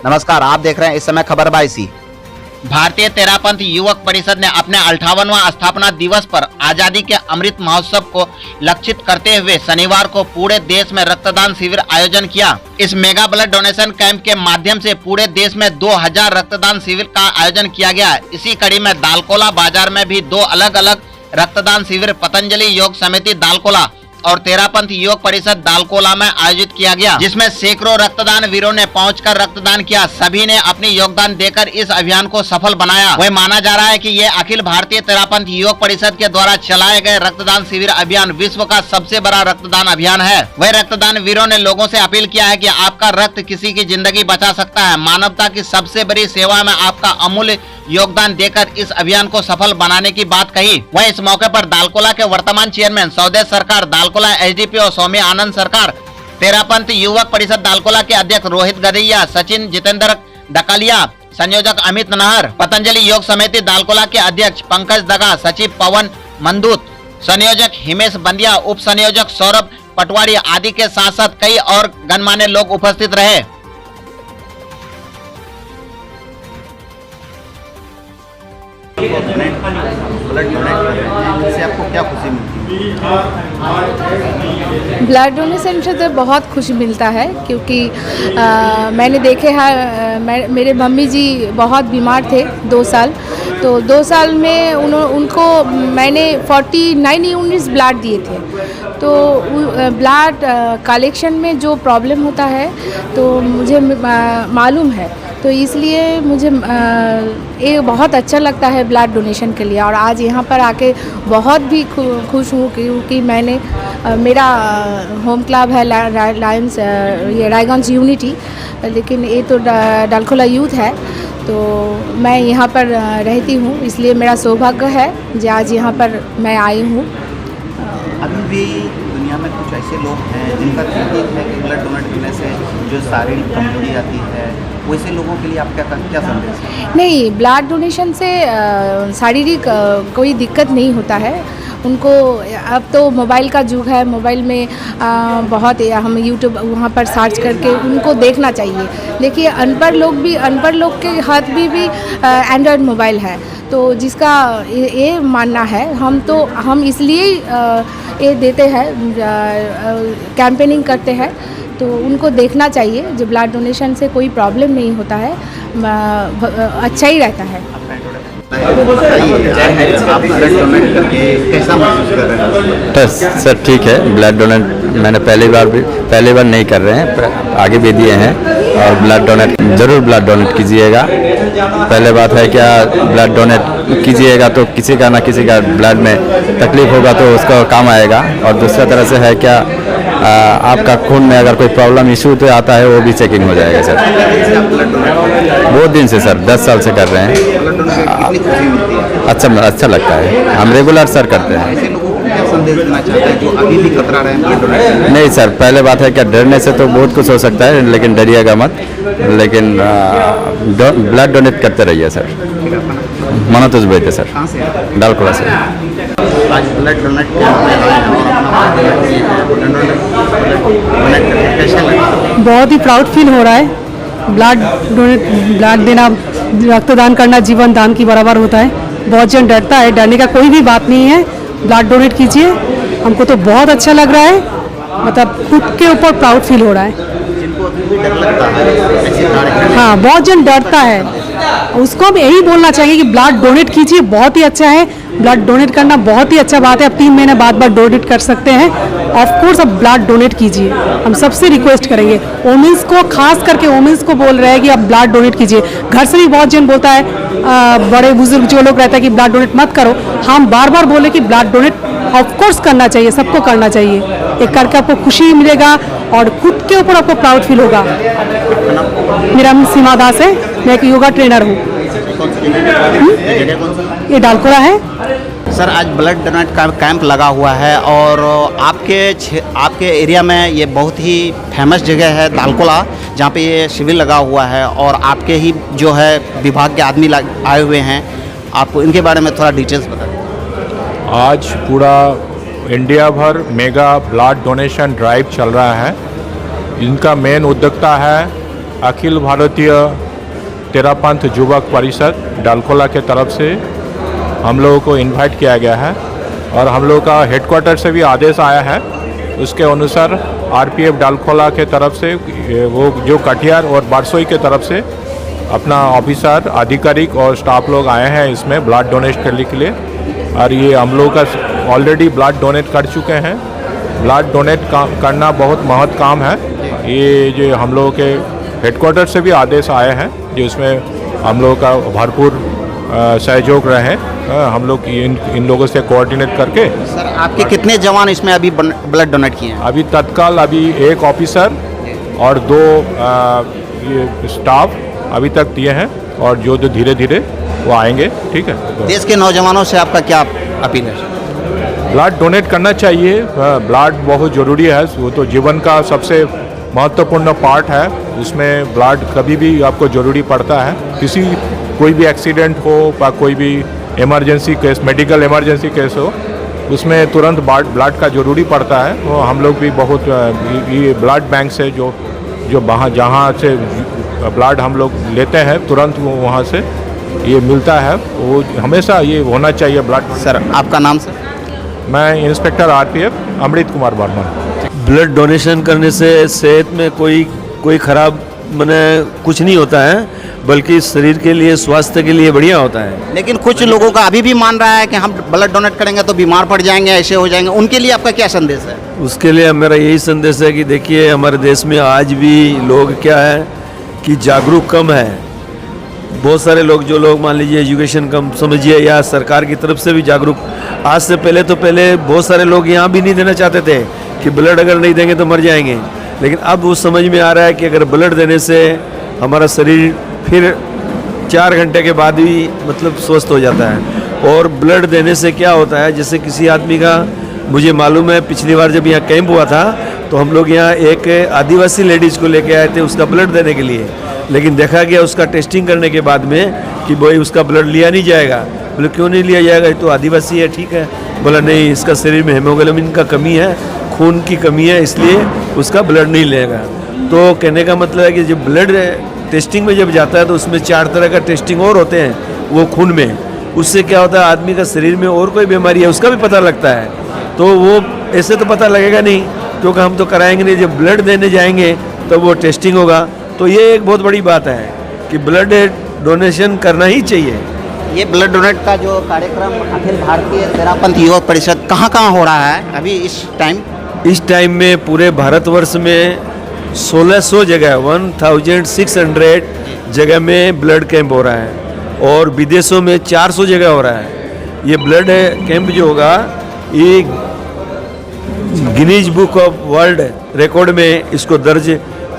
नमस्कार, आप देख रहे हैं इस समय खबर बाईसी। भारतीय तेरापंथ युवक परिषद ने अपने 58वां स्थापना दिवस पर आजादी के अमृत महोत्सव को लक्षित करते हुए शनिवार को पूरे देश में रक्तदान शिविर आयोजन किया। इस मेगा ब्लड डोनेशन कैंप के माध्यम से पूरे देश में 2000 रक्तदान शिविर का आयोजन किया गया। इसी कड़ी में दालकोला बाजार में भी 2 अलग अलग रक्तदान शिविर पतंजलि योग समिति दालकोला और तेरापंथ युवक परिषद दालकोला में आयोजित किया गया, जिसमें सैकड़ों रक्तदान वीरों ने पहुंचकर रक्तदान किया। सभी ने अपनी योगदान देकर इस अभियान को सफल बनाया। वह माना जा रहा है कि ये अखिल भारतीय तेरापंथ युवक परिषद के द्वारा चलाए गए रक्तदान शिविर अभियान विश्व का सबसे बड़ा रक्तदान अभियान है। वह रक्तदान वीरों ने लोगों से अपील किया है कि आपका रक्त किसी की जिंदगी बचा सकता है। मानवता की सबसे बड़ी सेवा में आपका अमूल्य योगदान देकर इस अभियान को सफल बनाने की बात कही। वह इस मौके पर दालकोला के वर्तमान चेयरमैन सौदेश सरकार, दालकोला एसडीपीओ सौम्य आनंद सरकार, तेरापंथ युवक परिषद दालकोला के अध्यक्ष रोहित गदैया, सचिन जितेंद्र डकालिया, संयोजक अमित नहर, पतंजलि योग समिति दालकोला के अध्यक्ष पंकज दगा, सचिव पवन मंदूत, संयोजक हिमेश बंदिया, उप संयोजक सौरभ पटवारी आदि के साथ साथ कई और गणमान्य लोग उपस्थित रहे। ब्लड डोनेट कर रहे हैं, इससे आपको क्या खुशी मिलती है? ब्लड डोनेशन से तो बहुत खुशी मिलता है, क्योंकि मैंने देखे हैं मेरे मम्मी जी बहुत बीमार थे 2 साल, तो 2 साल में उनको मैंने 49 यूनिट्स ब्लड दिए थे। तो ब्लड कलेक्शन में जो प्रॉब्लम होता है तो मुझे मालूम है, तो इसलिए मुझे ये बहुत अच्छा लगता है ब्लड डोनेशन के लिए। और आज यहाँ पर आके बहुत भी खुश हूँ, क्योंकि मैंने मेरा होम क्लब है लायंस, ये रायगंज यूनिटी, लेकिन ये तो दालकोला यूथ है, तो मैं यहाँ पर रहती हूँ, इसलिए मेरा सौभाग्य है जो आज यहाँ पर मैं आई हूँ। अभी भी दुनिया में कुछ ऐसे लोग हैं जिनका कहना है कि ब्लड डोनेट करने से जो शारीरिक कमजोरी आती है, वैसे लोगों के लिए आपका क्या संदेश है? नहीं, ब्लड डोनेशन से शारीरिक कोई दिक्कत नहीं होता है उनको। अब तो मोबाइल का युग है, मोबाइल में बहुत हम यूट्यूब वहाँ पर सर्च करके उनको देखना चाहिए। देखिए, अनपढ़ लोग के हाथ में भी एंड्रॉयड मोबाइल है, तो जिसका ये मानना है, हम इसलिए ये देते हैं, कैंपेनिंग करते हैं, तो उनको देखना चाहिए। जो ब्लड डोनेशन से कोई प्रॉब्लम नहीं होता है, अच्छा ही रहता है। आप ब्लड डोनेट करके कैसा महसूस कर रहे हैं? तो सर ठीक है, ब्लड डोनेट मैंने पहली बार नहीं कर रहे हैं, आगे भी दिए हैं। और ब्लड डोनेट ज़रूर ब्लड डोनेट कीजिएगा। पहले बात है क्या, ब्लड डोनेट कीजिएगा तो किसी का ना किसी का ब्लड में तकलीफ होगा तो उसका काम आएगा। और दूसरा तरह से है क्या, आपका खून में अगर कोई प्रॉब्लम इशू तो आता है, वो भी चेकिंग हो जाएगा सर। बहुत दिन से सर, 10 साल से कर रहे हैं। अच्छा लगता है, हम रेगुलर सर करते हैं। संदेश देना चाहते हैं जो अभी भी कतरा रहे हैं ब्लड डोनेट? नहीं सर, पहले बात है क्या, डरने से तो बहुत कुछ हो सकता है, लेकिन डरिएगा मत। लेकिन ब्लड डोनेट करते रहिए सर। मनोज बैठे सर, दालकोला से। आज ब्लड डोनेट कैसे लगा? बहुत ही प्राउड फील हो रहा है। ब्लड देना, रक्तदान करना जीवन दान की बराबर होता है। बहुत जन डरता है, डरने का कोई भी बात नहीं है। ब्लड डोनेट कीजिए, हमको तो बहुत अच्छा लग रहा है, मतलब खुद के ऊपर प्राउड फील हो रहा है। डर लगता है, हाँ, बहुत जन डरता है, उसको हम यही बोलना चाहिए कि ब्लड डोनेट कीजिए, बहुत ही अच्छा है। ब्लड डोनेट करना बहुत ही अच्छा बात है। अब 3 महीने बाद डोनेट कर सकते हैं। ऑफ कोर्स अब ब्लड डोनेट कीजिए, हम सबसे रिक्वेस्ट करेंगे। वोमेंस को, खास करके वोमेंस को बोल रहे हैं कि आप ब्लड डोनेट कीजिए। घर से भी बहुत जन बोलता है, बड़े बुजुर्ग जो लोग रहता है कि ब्लड डोनेट मत करो। हम बार बार बोले कि ब्लड डोनेट ऑफ कोर्स करना चाहिए, सबको करना चाहिए। एक करके आपको खुशी मिलेगा और खुद के ऊपर आपको प्राउड फील होगा। मेरा नाम सीमा दास है, मैं एक योगा ट्रेनर हूँ। ये दालकोला है सर। आज ब्लड डोनेट का कैंप लगा हुआ है और आपके एरिया में ये बहुत ही फेमस जगह है दालकोला, जहाँ पे ये शिविर लगा हुआ है और आपके ही जो है विभाग के आदमी आए हुए हैं। आपको इनके बारे में थोड़ा डिटेल्स बताएं। आज पूरा इंडिया भर मेगा ब्लड डोनेशन ड्राइव चल रहा है। इनका मेन उद्देश्य है अखिल भारतीय तेरापंथ युवक परिषद डालकोला के तरफ से हम लोगों को इनवाइट किया गया है और हम लोगों का हेडक्वार्टर से भी आदेश आया है। उसके अनुसार आरपीएफ डालकोला के तरफ से वो जो कटिहार और बारसोई के तरफ से अपना ऑफिसर, अधिकारिक और स्टाफ लोग आए हैं इसमें ब्लड डोनेट करने के लिए। और ये हम लोग का ऑलरेडी ब्लड डोनेट कर चुके हैं। ब्लड डोनेट करना बहुत महत्व काम है। ये जो हम लोगों के हेडक्वार्टर से भी आदेश आए हैं जो इसमें हम लोगों का भरपूर सहयोग रहे। हम लोग इन लोगों से कोऑर्डिनेट करके। सर आपके कितने जवान इसमें अभी ब्लड डोनेट किए हैं? अभी तत्काल एक ऑफिसर और 2 ये स्टाफ अभी तक दिए हैं और जो धीरे धीरे वो आएंगे। ठीक है। देश के नौजवानों से आपका क्या अपील है? ब्लड डोनेट करना चाहिए। ब्लड बहुत ज़रूरी है। वो तो जीवन का सबसे महत्वपूर्ण पार्ट है। उसमें ब्लड कभी भी आपको ज़रूरी पड़ता है। कोई भी एक्सीडेंट हो या कोई भी emergency case, medical emergency case हो, उसमें तुरंत ब्लड का ज़रूरी पड़ता है। वो हम लोग भी बहुत ये ब्लड बैंक से जो जहाँ से ब्लड हम लोग लेते हैं तुरंत वो वहाँ से ये मिलता है। वो हमेशा ये होना चाहिए ब्लड। सर आपका नाम सर? मैं inspector RPF Amrit Kumar Verma. Blood donation करने से सेहत में कोई खराब माने कुछ नहीं होता है, बल्कि शरीर के लिए, स्वास्थ्य के लिए बढ़िया होता है। लेकिन कुछ लोगों का अभी भी मान रहा है कि हम ब्लड डोनेट करेंगे तो बीमार पड़ जाएंगे, ऐसे हो जाएंगे। उनके लिए आपका क्या संदेश है? उसके लिए मेरा यही संदेश है कि देखिए हमारे देश में आज भी लोग क्या है कि जागरूक कम है। बहुत सारे लोग मान लीजिए एजुकेशन कम समझिए, या सरकार की तरफ से भी जागरूक। आज से पहले बहुत सारे लोग यहाँ भी नहीं देना चाहते थे कि ब्लड अगर नहीं देंगे तो मर जाएंगे। लेकिन अब वो समझ में आ रहा है कि अगर ब्लड देने से हमारा शरीर फिर 4 घंटे के बाद ही मतलब स्वस्थ हो जाता है। और ब्लड देने से क्या होता है, जैसे किसी आदमी का, मुझे मालूम है पिछली बार जब यहाँ कैंप हुआ था तो हम लोग यहाँ एक आदिवासी लेडीज़ को लेके आए थे उसका ब्लड देने के लिए। लेकिन देखा गया उसका टेस्टिंग करने के बाद में कि भाई उसका ब्लड लिया नहीं जाएगा। बोले क्यों नहीं लिया जाएगा, ये तो आदिवासी है। ठीक है, बोला नहीं, इसका शरीर में हेमोग्लोबिन का कमी है, खून की कमी है, इसलिए उसका ब्लड नहीं लेगा। तो कहने का मतलब है कि जब ब्लड टेस्टिंग में जब जाता है तो उसमें 4 तरह का टेस्टिंग और होते हैं वो खून में। उससे क्या होता है, आदमी का शरीर में और कोई बीमारी है उसका भी पता लगता है। तो वो ऐसे तो पता लगेगा नहीं, क्योंकि हम तो कराएंगे नहीं। जब ब्लड देने जाएंगे तो वो टेस्टिंग होगा। तो ये एक बहुत बड़ी बात है कि ब्लड डोनेशन करना ही चाहिए। ये ब्लड डोनेट का जो कार्यक्रम अखिल भारतीय तेरापंथ युवक परिषद कहाँ हो रहा है अभी इस टाइम? इस टाइम में पूरे भारतवर्ष में 1600 जगह 1600 जगह में ब्लड कैंप हो रहा है और विदेशों में 400 जगह हो रहा है। ये ब्लड कैंप जो होगा ये Guinness book of world record में इसको दर्ज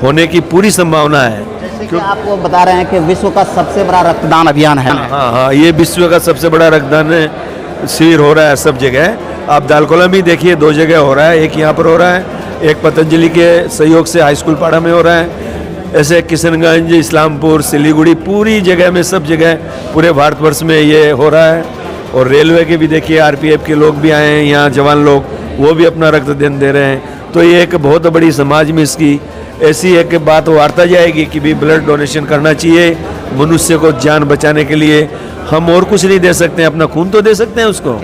होने की पूरी संभावना है। क्योंकि आपको बता रहे हैं कि विश्व का सबसे बड़ा रक्तदान अभियान है। हाँ, ये विश्व का सबसे बड़ा रक्तदान शिविर हो रहा है सब जगह। आप दालकोला में देखिए 2 जगह हो रहा है, एक यहाँ पर हो रहा है, एक पतंजलि के सहयोग से हाई स्कूल पाड़ा में हो रहा है। ऐसे किशनगंज, इस्लामपुर, सिलीगुड़ी, पूरी जगह में, सब जगह पूरे भारतवर्ष में ये हो रहा है। और रेलवे के भी देखिए आरपीएफ के लोग भी आए हैं यहाँ, जवान लोग, वो भी अपना रक्तदान दे रहे हैं। तो ये एक बहुत बड़ी समाज में इसकी ऐसी एक बात वार्ता जाएगी कि भी ब्लड डोनेशन करना चाहिए मनुष्य को जान बचाने के लिए। हम और कुछ नहीं दे सकते हैं, अपना खून तो दे सकते हैं उसको।